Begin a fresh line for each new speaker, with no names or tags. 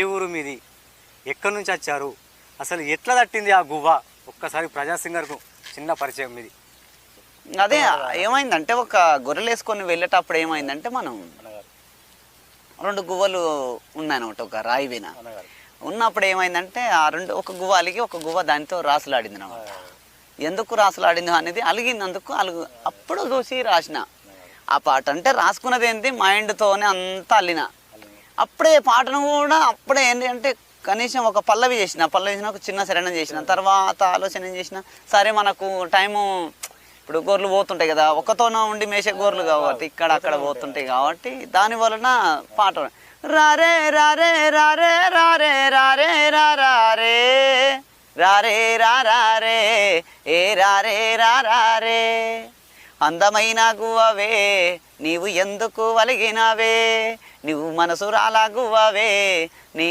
ఏ ఊరు మీది? ఎక్కడి నుంచి వచ్చారు? అసలు ఎట్లా తట్టింది ఆ గువ్వ? ఒక్కసారి ప్రజాసింగర్కు చిన్న పరిచయం మీది.
అదే ఏమైందంటే ఒక గొర్రెలు వేసుకొని వెళ్ళేటప్పుడు ఏమైందంటే మనం రెండు గువ్వలు ఉన్నాయన్నమాట ఒక రాయి మీద ఉన్నప్పుడు ఏమైందంటే ఆ రెండు ఒక గువ్వ అలిగి ఒక గువ్వ దానితో రాసులాడింది అనమాట. ఎందుకు రాసులాడింది అనేది అలిగినందుకు అప్పుడు చూసి రాసిన ఆ పాట. అంటే రాసుకున్నది ఏంటి మైండ్తోనే అంతా అల్లిన. అప్పుడే పాటను కూడా అప్పుడే ఏంటి అంటే కనీసం ఒక పల్లవి చేసిన ఒక చిన్న శరణం చేసిన తర్వాత ఆలోచన ఏం చేసిన, సరే మనకు టైము ఇప్పుడు గొర్రెలు పోతుంటాయి కదా, ఒక్కతోన ఉండి మేసే గొర్రెలు కాబట్టి ఇక్కడ అక్కడ పోతుంటాయి కాబట్టి దాని వలన పాట రారే రారే రారే రారే రారే రారే రారే రారే ఏ రారే రారే అందమైన గువ్వవే నీవు ఎందుకు వలిగినవే, నువ్వు మనసు రాలా గువ్వవే నీ